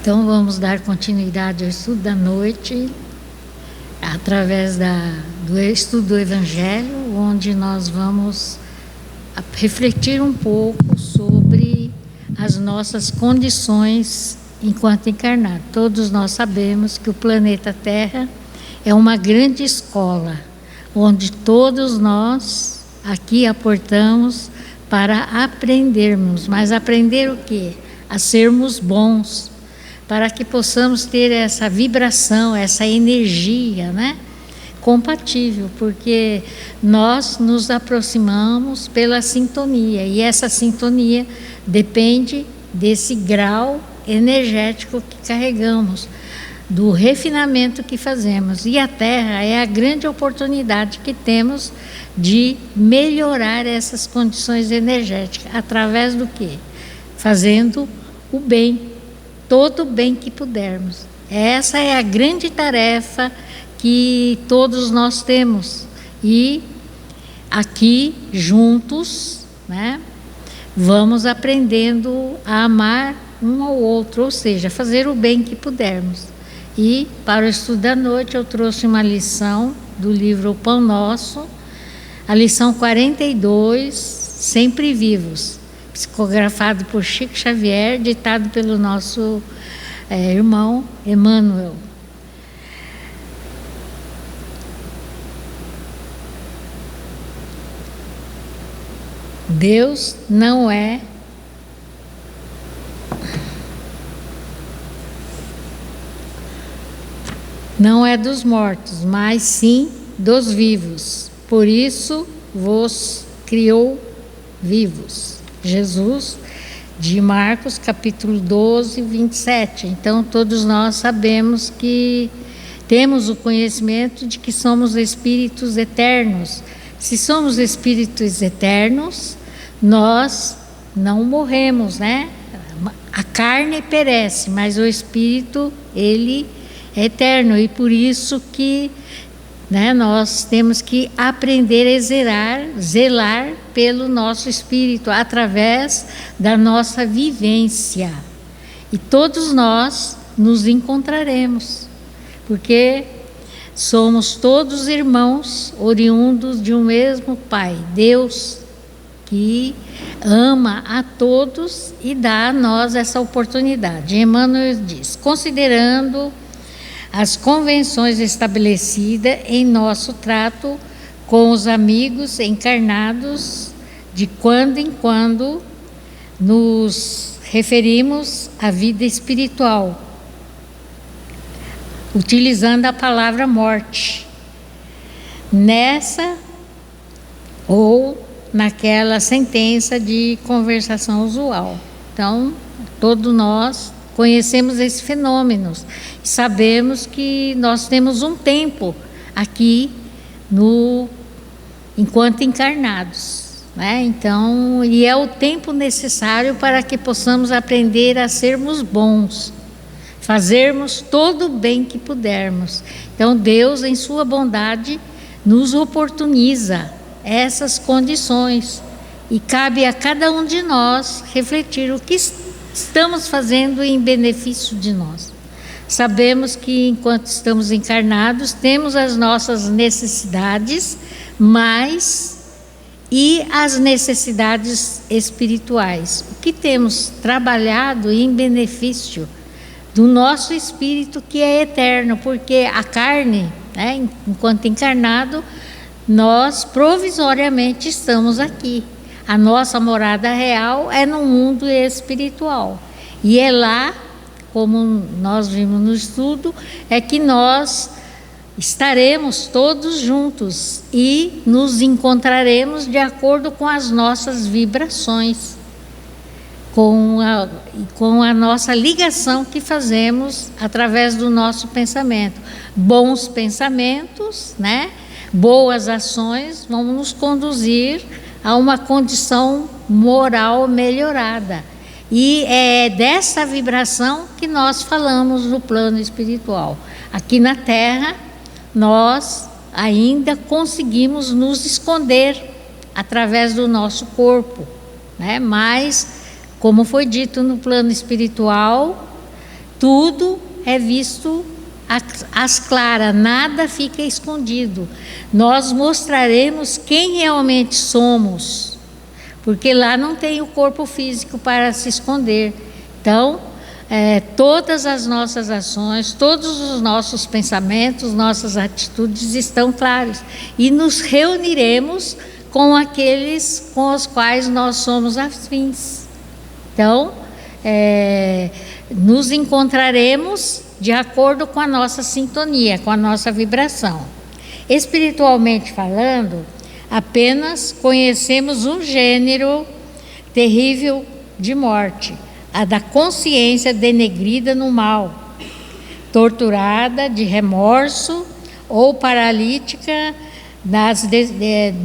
Então vamos dar continuidade ao estudo da noite, através do estudo do Evangelho, onde nós vamos refletir um pouco sobre as nossas condições enquanto encarnado. Todos nós sabemos que o planeta Terra é uma grande escola, onde todos nós aqui aportamos para aprendermos. Mas aprender o quê? A sermos bons, para que possamos ter essa vibração, essa energia, né? Compatível, porque nós nos aproximamos pela sintonia, e essa sintonia depende desse grau energético que carregamos, do refinamento que fazemos. E a Terra é a grande oportunidade que temos de melhorar essas condições energéticas. Através do quê? Fazendo o bem, todo o bem que pudermos. Essa é a grande tarefa que todos nós temos. E aqui, juntos, né, vamos aprendendo a amar um ao outro, ou seja, fazer o bem que pudermos. E para o estudo da noite eu trouxe uma lição do livro O Pão Nosso, a lição 42, Sempre Vivos, psicografado por Chico Xavier, ditado pelo nosso irmão Emmanuel. Deus não é dos mortos, mas sim dos vivos. Por isso vos criou vivos. Jesus, de Marcos, capítulo 12, 27. Então, todos nós sabemos que temos o conhecimento de que somos espíritos eternos. Se somos espíritos eternos, nós não morremos, né? A carne perece, mas o espírito, ele é eterno. E por isso que, né, nós temos que aprender a zelar pelo nosso espírito, através da nossa vivência. E todos nós nos encontraremos, porque somos todos irmãos, oriundos de um mesmo Pai, Deus, que ama a todos e dá a nós essa oportunidade. Emmanuel diz: considerando as convenções estabelecidas em nosso trato com os amigos encarnados, de quando em quando nos referimos à vida espiritual, utilizando a palavra morte, nessa ou naquela sentença de conversação usual. Então, todos nós conhecemos esses fenômenos, sabemos que nós temos um tempo aqui enquanto encarnados, né? Então, e é o tempo necessário para que possamos aprender a sermos bons, fazermos todo o bem que pudermos. Então, Deus, em sua bondade, nos oportuniza essas condições, e cabe a cada um de nós refletir o que estamos fazendo em benefício de nós. Sabemos que enquanto estamos encarnados temos as nossas necessidades, e as necessidades espirituais. O que temos trabalhado em benefício do nosso espírito, que é eterno, porque a carne, né, enquanto encarnado, nós provisoriamente estamos aqui. A nossa morada real é no mundo espiritual. E é lá, como nós vimos no estudo, é que nós estaremos todos juntos e nos encontraremos de acordo com as nossas vibrações, com a nossa ligação que fazemos através do nosso pensamento. Bons pensamentos, né? Boas ações vão nos conduzir a uma condição moral melhorada. E é dessa vibração que nós falamos no plano espiritual. Aqui na Terra, nós ainda conseguimos nos esconder através do nosso corpo, né? Mas, como foi dito no plano espiritual, tudo é visto às claras, nada fica escondido. Nós mostraremos quem realmente somos, porque lá não tem o corpo físico para se esconder. Então, todas as nossas ações, todos os nossos pensamentos, nossas atitudes estão claros. E nos reuniremos com aqueles com os quais nós somos afins. Então, nos encontraremos de acordo com a nossa sintonia, com a nossa vibração. Espiritualmente falando, apenas conhecemos um gênero terrível de morte, a da consciência denegrida no mal, torturada de remorso ou paralítica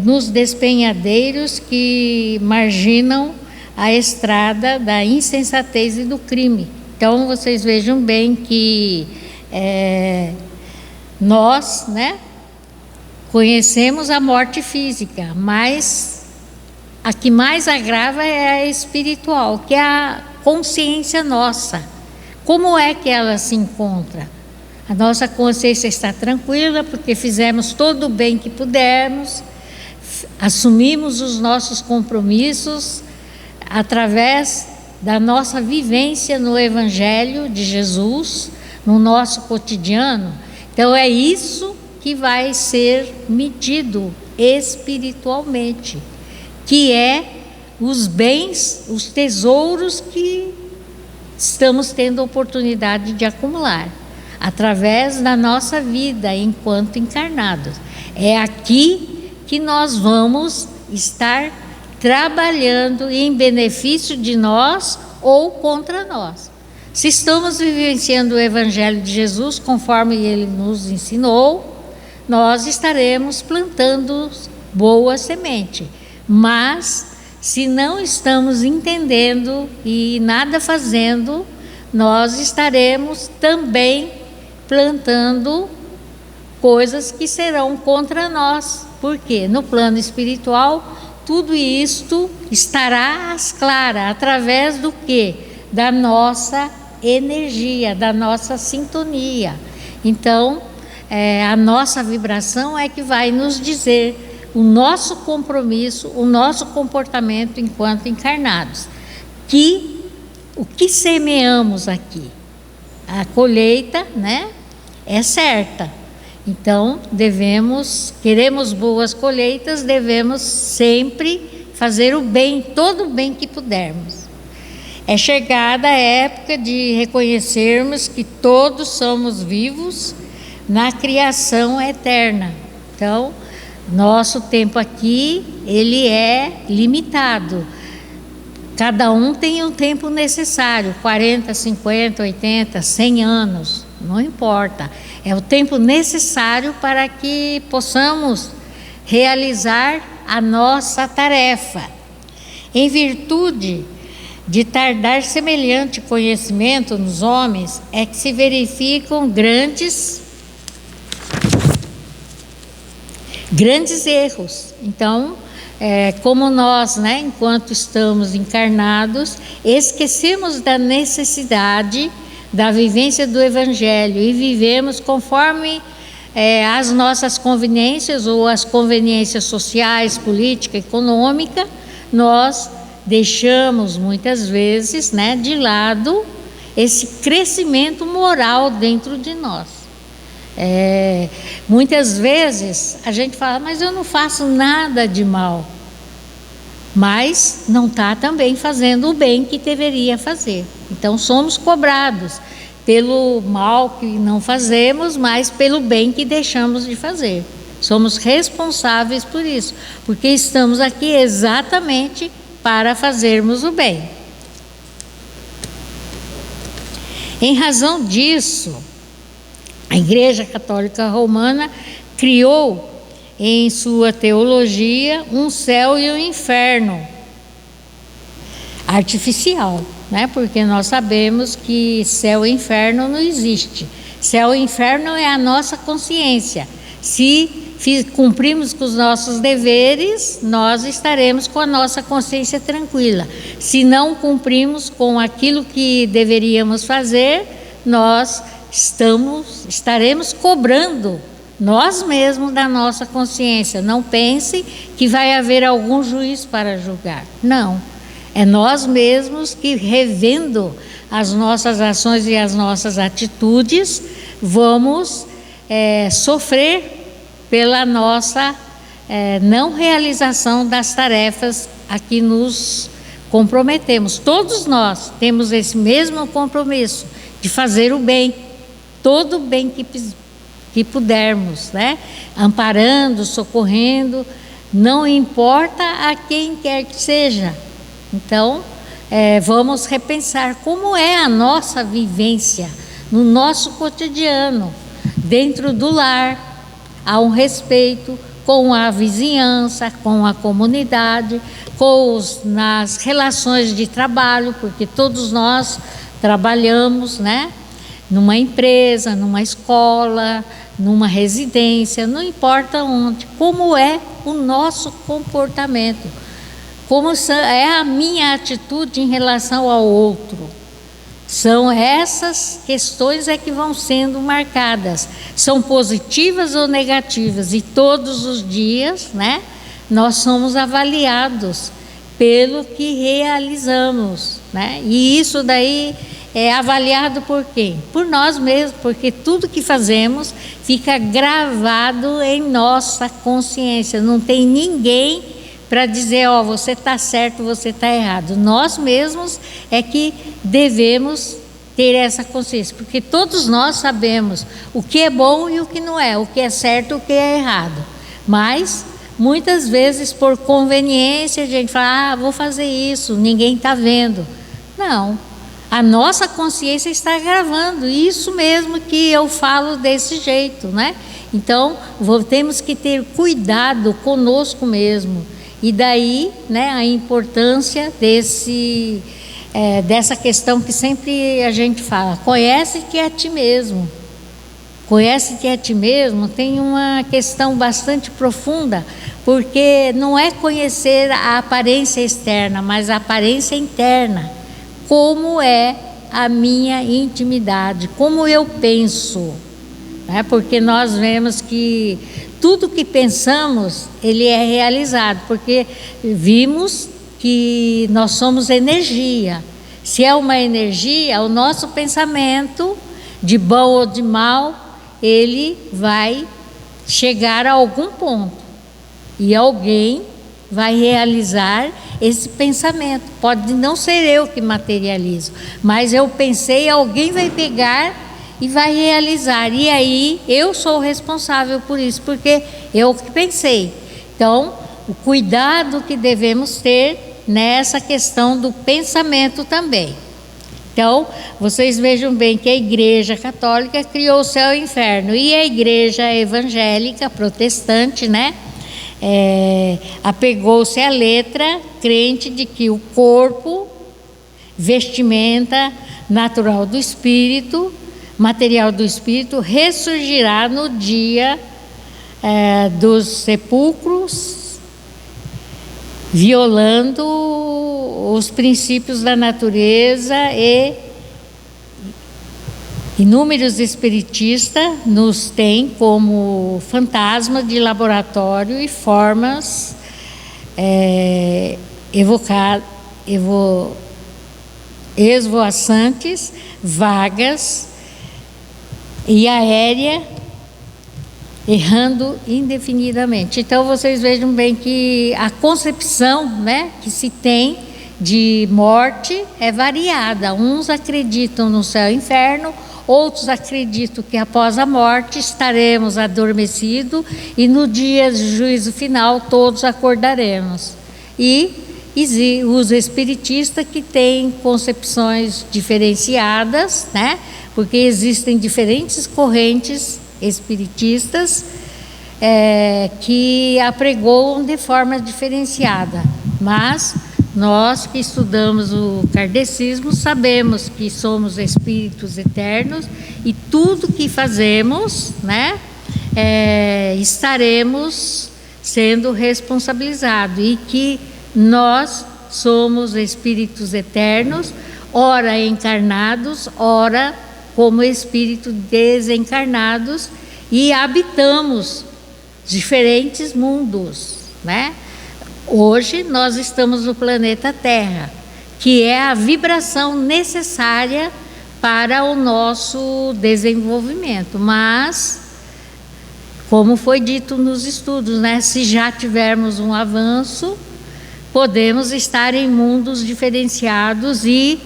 nos despenhadeiros que marginam a estrada da insensatez e do crime. Então, vocês vejam bem que nós, conhecemos a morte física, mas a que mais agrava é a espiritual, que é a consciência nossa. Como é que ela se encontra? A nossa consciência está tranquila porque fizemos todo o bem que pudermos, assumimos os nossos compromissos através da nossa vivência no Evangelho de Jesus, no nosso cotidiano. Então é isso que vai ser medido espiritualmente, que é os bens, os tesouros que estamos tendo a oportunidade de acumular através da nossa vida enquanto encarnados. É aqui que nós vamos estar trabalhando em benefício de nós ou contra nós. Se estamos vivenciando o Evangelho de Jesus conforme ele nos ensinou, nós estaremos plantando boa semente. Mas, se não estamos entendendo e nada fazendo, nós estaremos também plantando coisas que serão contra nós. Porque no plano espiritual, tudo isto estará às claras, através do quê? Da nossa energia, da nossa sintonia. Então, a nossa vibração é que vai nos dizer o nosso compromisso, o nosso comportamento enquanto encarnados. O que semeamos aqui? A colheita, é certa. Então, queremos boas colheitas, devemos sempre fazer o bem, todo o bem que pudermos. É chegada a época de reconhecermos que todos somos vivos na criação eterna. Então, nosso tempo aqui, ele é limitado. Cada um tem um tempo necessário, 40, 50, 80, 100 anos, não importa. É o tempo necessário para que possamos realizar a nossa tarefa. Em virtude de tardar semelhante conhecimento nos homens, é que se verificam grandes erros. Então, como nós, enquanto estamos encarnados, esquecemos da necessidade da vivência do Evangelho e vivemos conforme as nossas conveniências ou as conveniências sociais, política, econômica, nós deixamos muitas vezes, de lado esse crescimento moral dentro de nós. Muitas vezes a gente fala, mas eu não faço nada de mal, mas não está também fazendo o bem que deveria fazer. Então somos cobrados pelo mal que não fazemos, mas pelo bem que deixamos de fazer. Somos responsáveis por isso, porque estamos aqui exatamente para fazermos o bem. Em razão disso, a Igreja Católica Romana criou em sua teologia um céu e um inferno artificial, porque nós sabemos que céu e inferno não existe. Céu e inferno é a nossa consciência. Se cumprimos com os nossos deveres, nós estaremos com a nossa consciência tranquila. Se não cumprimos com aquilo que deveríamos fazer, nós estaremos cobrando nós mesmos da nossa consciência. Não pense que vai haver algum juiz para julgar. Não. É nós mesmos que, revendo as nossas ações e as nossas atitudes, vamos sofrer pela nossa não realização das tarefas a que nos comprometemos. Todos nós temos esse mesmo compromisso de fazer o bem, todo o bem que pudermos, né? Amparando, socorrendo, não importa a quem quer que seja. Então, vamos repensar como é a nossa vivência no nosso cotidiano, dentro do lar. Há um respeito com a vizinhança, com a comunidade, nas relações de trabalho, porque todos nós trabalhamos, né? Numa empresa, numa escola, numa residência, não importa onde. Como é o nosso comportamento? Como é a minha atitude em relação ao outro? São essas questões que vão sendo marcadas. São positivas ou negativas? E todos os dias, né, nós somos avaliados pelo que realizamos, né? E isso daí é avaliado por quem? Por nós mesmos, porque tudo que fazemos fica gravado em nossa consciência. Não tem ninguém para dizer, você está certo, você está errado. Nós mesmos é que devemos ter essa consciência, porque todos nós sabemos o que é bom e o que não é, o que é certo e o que é errado. Mas, muitas vezes, por conveniência, a gente fala, vou fazer isso, ninguém está vendo. Não, a nossa consciência está gravando, isso mesmo que eu falo desse jeito, né? Então, temos que ter cuidado conosco mesmo. E daí, né, a importância dessa questão que sempre a gente fala, conhece-te a ti mesmo. Conhece-te a ti mesmo tem uma questão bastante profunda, porque não é conhecer a aparência externa, mas a aparência interna. Como é a minha intimidade, como eu penso, né? Porque nós vemos que tudo que pensamos, ele é realizado, porque vimos que nós somos energia. Se é uma energia, o nosso pensamento, de bom ou de mal, ele vai chegar a algum ponto. E alguém vai realizar esse pensamento. Pode não ser eu que materializo, mas eu pensei, alguém vai pegar e vai realizar, e aí eu sou o responsável por isso, porque eu que pensei. Então, o cuidado que devemos ter nessa questão do pensamento também. Então, vocês vejam bem que a Igreja Católica criou o céu e o inferno, e a Igreja Evangélica Protestante, né, apegou-se à letra, crente de que o corpo, vestimenta natural do espírito, material do espírito, ressurgirá no dia dos sepulcros, violando os princípios da natureza, e inúmeros espiritistas nos têm como fantasma de laboratório e formas esvoaçantes, vagas e aérea, errando indefinidamente. Então vocês vejam bem que a concepção, né, que se tem de morte é variada. Uns acreditam no céu e inferno, outros acreditam que após a morte estaremos adormecidos e no dia do juízo final todos acordaremos. E os espiritistas que têm concepções diferenciadas, né? Porque existem diferentes correntes espiritistas que apregoam de forma diferenciada, mas nós que estudamos o kardecismo sabemos que somos espíritos eternos e tudo que fazemos, né, estaremos sendo responsabilizados, e que nós somos espíritos eternos, ora encarnados, ora como espíritos desencarnados e habitamos diferentes mundos, né? Hoje nós estamos no planeta Terra, que é a vibração necessária para o nosso desenvolvimento, mas, como foi dito nos estudos, né, se já tivermos um avanço, podemos estar em mundos diferenciados e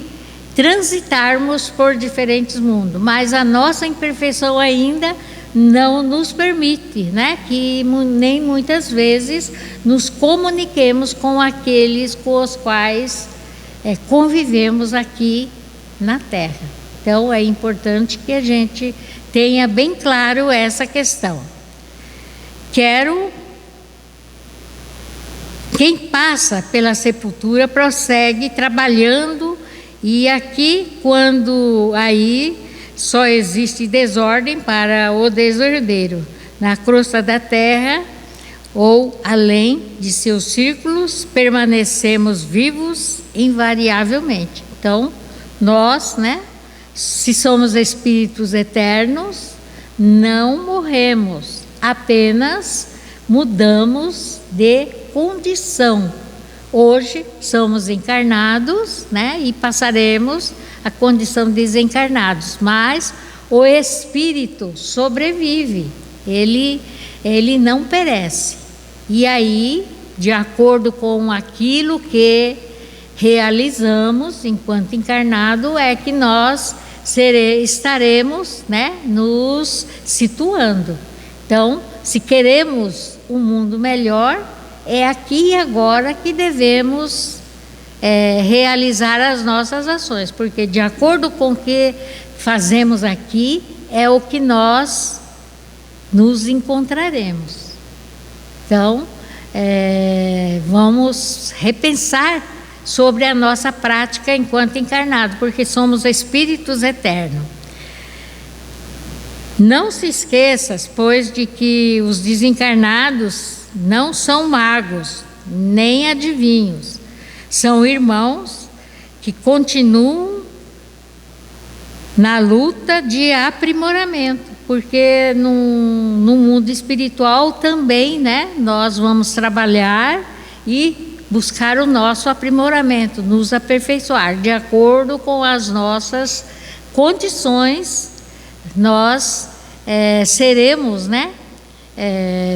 transitarmos por diferentes mundos, mas a nossa imperfeição ainda não nos permite, né, que nem muitas vezes nos comuniquemos com aqueles com os quais convivemos aqui na Terra. Então é importante que a gente tenha bem claro essa questão. Quem passa pela sepultura prossegue trabalhando, e aqui, quando aí só existe desordem para o desordeiro, na crosta da terra ou além de seus círculos, permanecemos vivos invariavelmente. Então, nós, né, se somos espíritos eternos, não morremos, apenas mudamos de condição. Hoje somos encarnados, né, e passaremos a condição de desencarnados, mas o espírito sobrevive, ele não perece. E aí, de acordo com aquilo que realizamos enquanto encarnado, é que nós estaremos, né, nos situando. Então, se queremos um mundo melhor, é aqui e agora que devemos realizar as nossas ações, porque de acordo com o que fazemos aqui, é o que nós nos encontraremos. Então, vamos repensar sobre a nossa prática enquanto encarnado, porque somos espíritos eternos. Não se esqueças, pois, de que os desencarnados não são magos, nem adivinhos. São irmãos que continuam na luta de aprimoramento, porque no mundo espiritual também, né, nós vamos trabalhar e buscar o nosso aprimoramento, nos aperfeiçoar, de acordo com as nossas condições. Nós seremos, né,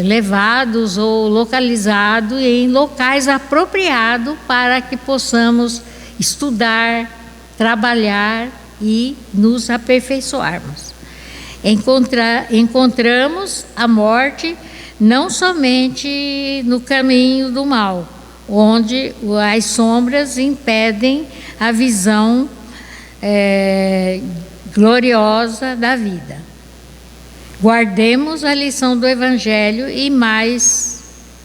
levados ou localizados em locais apropriados para que possamos estudar, trabalhar e nos aperfeiçoarmos. Encontramos a morte não somente no caminho do mal, onde as sombras impedem a visão gloriosa da vida. Guardemos a lição do Evangelho e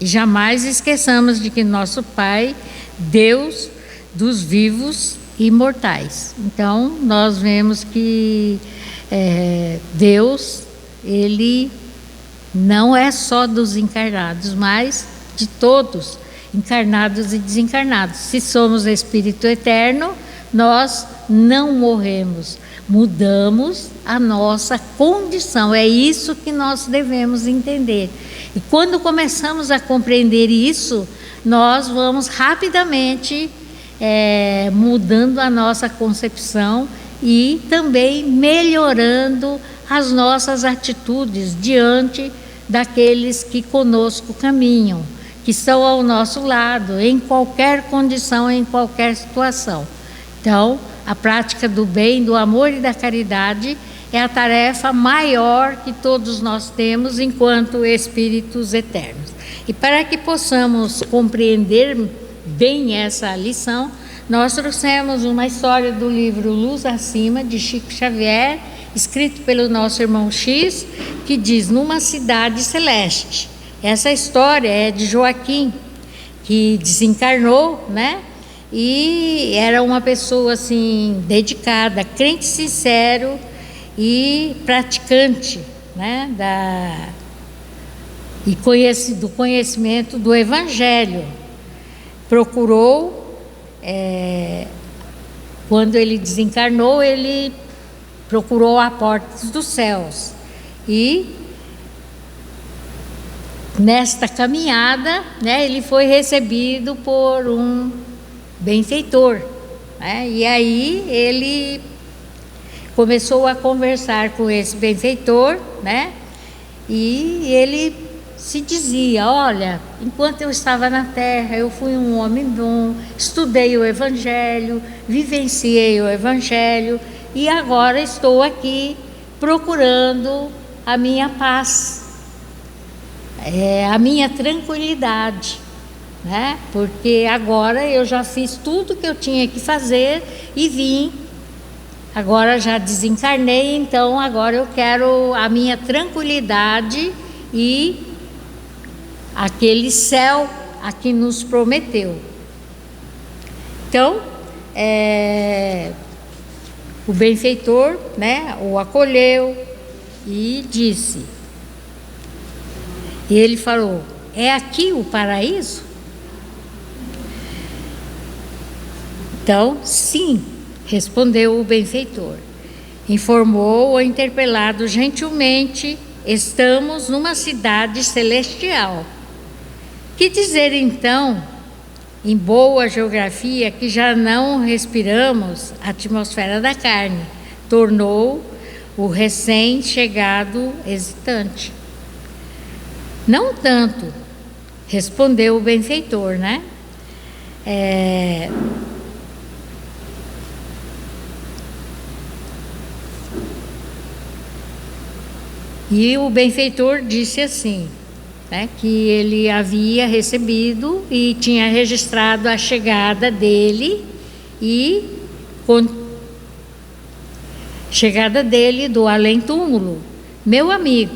jamais esqueçamos de que nosso Pai, Deus dos vivos e imortais. Então, nós vemos que Deus, Ele não é só dos encarnados, mas de todos, encarnados e desencarnados. Se somos espírito eterno, nós não morremos, mudamos a nossa condição. É isso que nós devemos entender. E quando começamos a compreender isso, nós vamos rapidamente mudando a nossa concepção e também melhorando as nossas atitudes diante daqueles que conosco caminham, que estão ao nosso lado, em qualquer condição, em qualquer situação. Então, a prática do bem, do amor e da caridade é a tarefa maior que todos nós temos enquanto espíritos eternos. E para que possamos compreender bem essa lição, nós trouxemos uma história do livro Luz Acima, de Chico Xavier, escrito pelo nosso irmão X, que diz: numa cidade celeste. Essa história é de Joaquim, que desencarnou, né? E era uma pessoa assim dedicada, crente sincero e praticante, né, do conhecimento do Evangelho. Procurou, quando ele desencarnou, ele procurou a porta dos céus. E nesta caminhada, né, ele foi recebido por um benfeitor, né? E aí ele começou a conversar com esse benfeitor, né? E ele se dizia: olha, enquanto eu estava na terra, eu fui um homem bom, estudei o Evangelho, vivenciei o Evangelho, e agora estou aqui procurando a minha paz, a minha tranquilidade, né? Porque agora eu já fiz tudo que eu tinha que fazer e vim. Agora já desencarnei, então agora eu quero a minha tranquilidade e aquele céu a que nos prometeu. Então, o benfeitor, né, o acolheu e disse, e ele falou: é aqui o paraíso? Então, sim, respondeu o benfeitor. Informou o interpelado gentilmente: estamos numa cidade celestial. Que dizer então, em boa geografia, que já não respiramos a atmosfera da carne? Tornou o recém-chegado hesitante. Não tanto, respondeu o benfeitor, né? E o benfeitor disse assim, né, que ele havia recebido e tinha registrado a chegada dele chegada dele do além-túmulo. Meu amigo,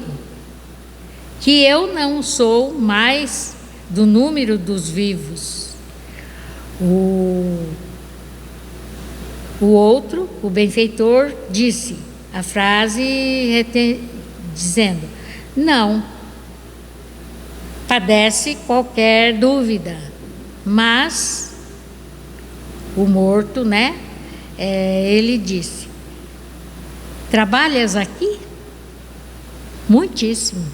que eu não sou mais do número dos vivos. O outro, o benfeitor, disse a frase dizendo: não padece qualquer dúvida, mas o morto, né, ele disse: trabalhas aqui? Muitíssimo.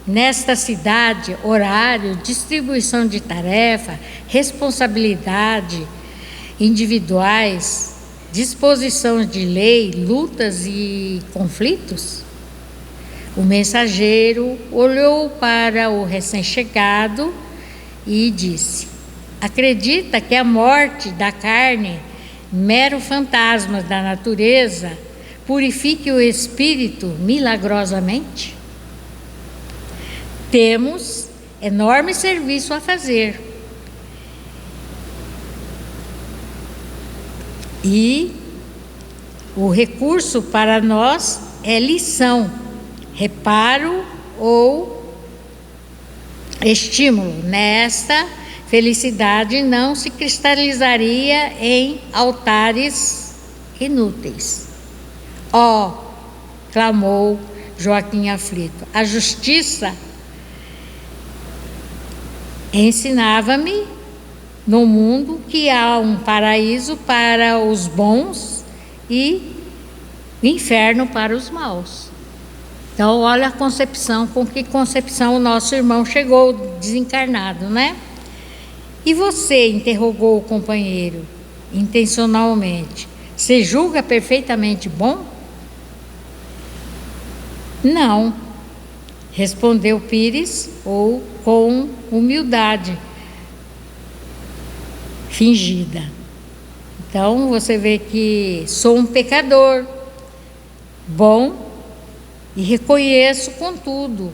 Nesta cidade, horário, distribuição de tarefa, responsabilidade individuais, disposição de lei, lutas e conflitos? O mensageiro olhou para o recém-chegado e disse: acredita que a morte da carne, mero fantasma da natureza, purifique o espírito milagrosamente? Temos enorme serviço a fazer. E o recurso para nós é lição, reparo ou estímulo. Nesta felicidade não se cristalizaria em altares inúteis. Ó, clamou Joaquim aflito, a justiça ensinava-me no mundo que há um paraíso para os bons e inferno para os maus. Então, olha a concepção, com que concepção o nosso irmão chegou desencarnado, né? E você, interrogou o companheiro, intencionalmente, se julga perfeitamente bom? Não, respondeu Pires, ou com humildade fingida. Então, você vê que sou um pecador, bom, e reconheço, contudo,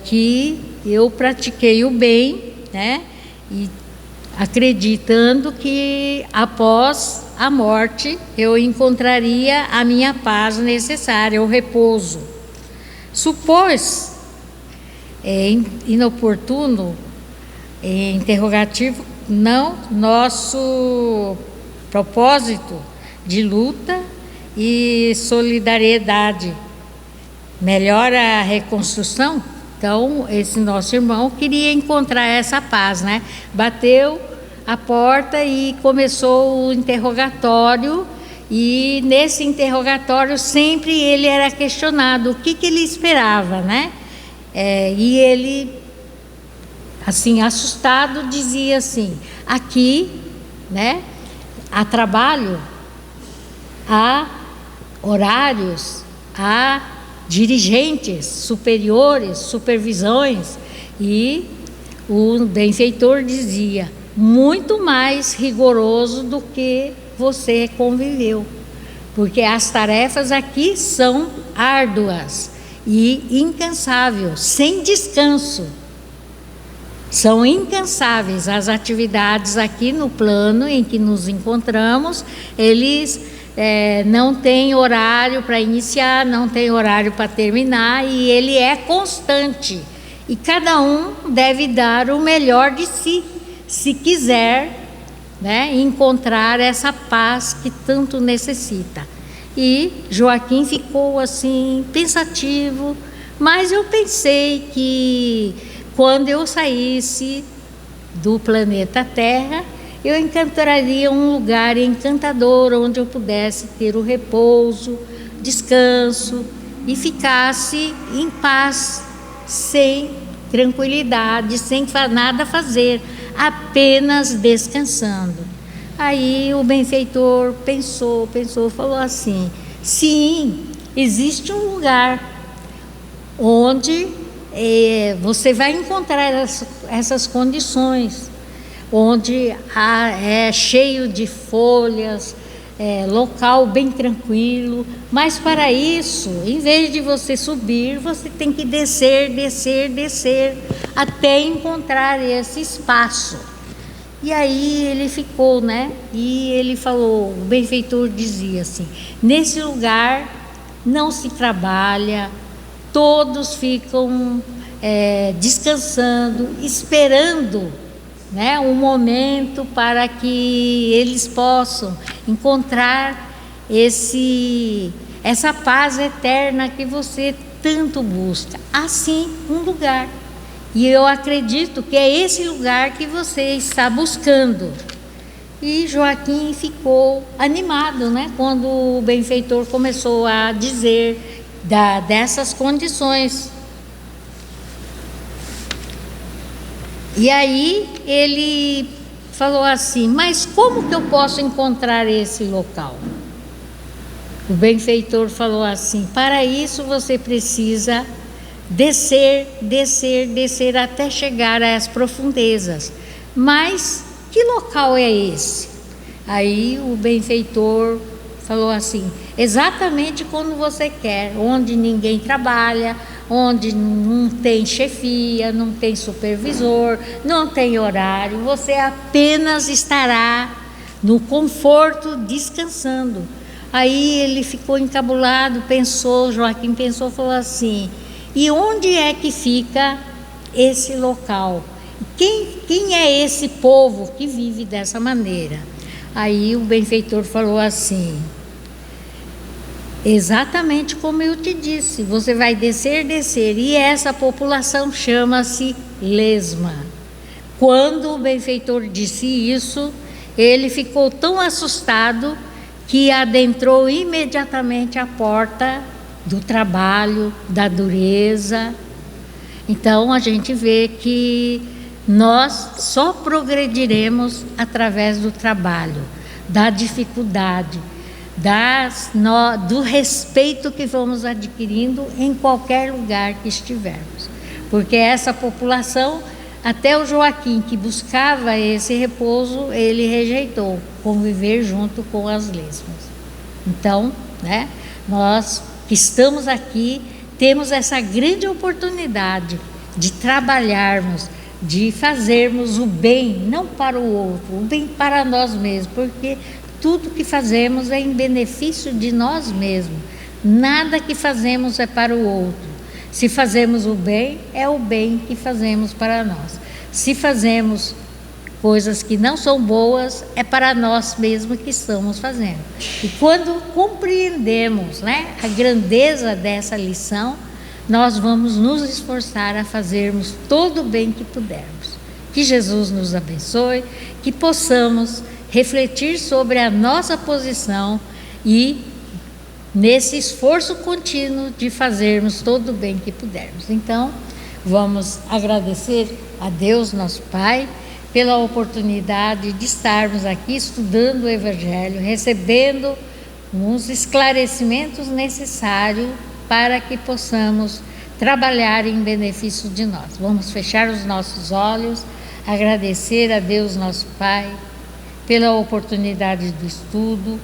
que eu pratiquei o bem, né? E acreditando que após a morte eu encontraria a minha paz necessária, o repouso. Supôs inoportuno, interrogativo, não nosso propósito de luta e solidariedade melhora a reconstrução. Então, esse nosso irmão queria encontrar essa paz, né? Bateu a porta e começou o interrogatório. E nesse interrogatório sempre ele era questionado o que ele esperava, né? E ele, assim, assustado, dizia assim: aqui, né, há trabalho, há horários, há dirigentes superiores, supervisões. E o benfeitor dizia: muito mais rigoroso do que você conviveu, porque as tarefas aqui são árduas e incansáveis, sem descanso. São incansáveis as atividades aqui no plano em que nos encontramos. Eles não têm horário para iniciar, não tem horário para terminar, e ele é constante. E cada um deve dar o melhor de si, se quiser, né, encontrar essa paz que tanto necessita. E Joaquim ficou assim pensativo, mas eu pensei que quando eu saísse do planeta Terra, eu encontraria um lugar encantador onde eu pudesse ter o repouso, descanso e ficasse em paz, sem tranquilidade, sem nada fazer, apenas descansando. Aí o benfeitor pensou, falou assim: sim, existe um lugar onde você vai encontrar essas condições, onde é cheio de folhas, local bem tranquilo, mas para isso, em vez de você subir, você tem que descer, até encontrar esse espaço. E aí ele ficou, né? E ele falou, o benfeitor dizia assim: nesse lugar não se trabalha, todos ficam descansando, esperando, né, um momento para que eles possam encontrar essa paz eterna que você tanto busca. Assim, um lugar. E eu acredito que é esse lugar que você está buscando. E Joaquim ficou animado, né, quando o benfeitor começou a dizer dessas condições. E aí ele falou assim: mas como que eu posso encontrar esse local? O benfeitor falou assim: para isso você precisa descer até chegar às profundezas. Mas que local é esse? Aí o benfeitor falou assim: exatamente quando você quer, onde ninguém trabalha, onde não tem chefia, não tem supervisor, não tem horário, você apenas estará no conforto, descansando. Aí ele ficou encabulado, Joaquim pensou, falou assim: e onde é que fica esse local? Quem é esse povo que vive dessa maneira? Aí o benfeitor falou assim: exatamente como eu te disse, você vai descer, e essa população chama-se lesma. Quando o benfeitor disse isso, ele ficou tão assustado que adentrou imediatamente a porta do trabalho, da dureza. Então a gente vê que nós só progrediremos através do trabalho, da dificuldade, do respeito que vamos adquirindo em qualquer lugar que estivermos. Porque essa população, até o Joaquim, que buscava esse repouso, ele rejeitou conviver junto com as lesmas. Então, né, nós que estamos aqui, temos essa grande oportunidade de trabalharmos, de fazermos o bem, não para o outro, o bem para nós mesmos, porque tudo que fazemos é em benefício de nós mesmos. Nada que fazemos é para o outro. Se fazemos o bem, é o bem que fazemos para nós. Se fazemos coisas que não são boas, é para nós mesmos que estamos fazendo. E quando compreendemos, né, a grandeza dessa lição, nós vamos nos esforçar a fazermos todo o bem que pudermos. Que Jesus nos abençoe, que possamos refletir sobre a nossa posição e nesse esforço contínuo de fazermos todo o bem que pudermos. Então, vamos agradecer a Deus, nosso Pai, pela oportunidade de estarmos aqui estudando o Evangelho, recebendo uns esclarecimentos necessários para que possamos trabalhar em benefício de nós. Vamos fechar os nossos olhos, agradecer a Deus, nosso Pai, pela oportunidade do estudo,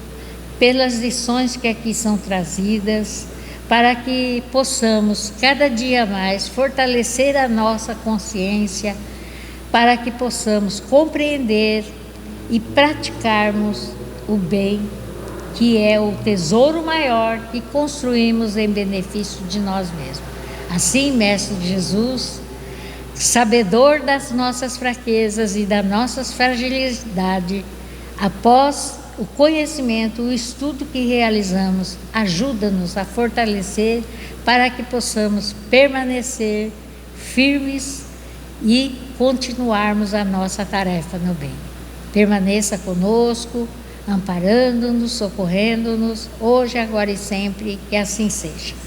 pelas lições que aqui são trazidas, para que possamos cada dia mais fortalecer a nossa consciência, para que possamos compreender e praticarmos o bem, que é o tesouro maior que construímos em benefício de nós mesmos. Assim, Mestre Jesus, sabedor das nossas fraquezas e das nossas fragilidades, após o conhecimento, o estudo que realizamos, ajuda-nos a fortalecer para que possamos permanecer firmes e continuarmos a nossa tarefa no bem. Permaneça conosco, amparando-nos, socorrendo-nos, hoje, agora e sempre, que assim seja.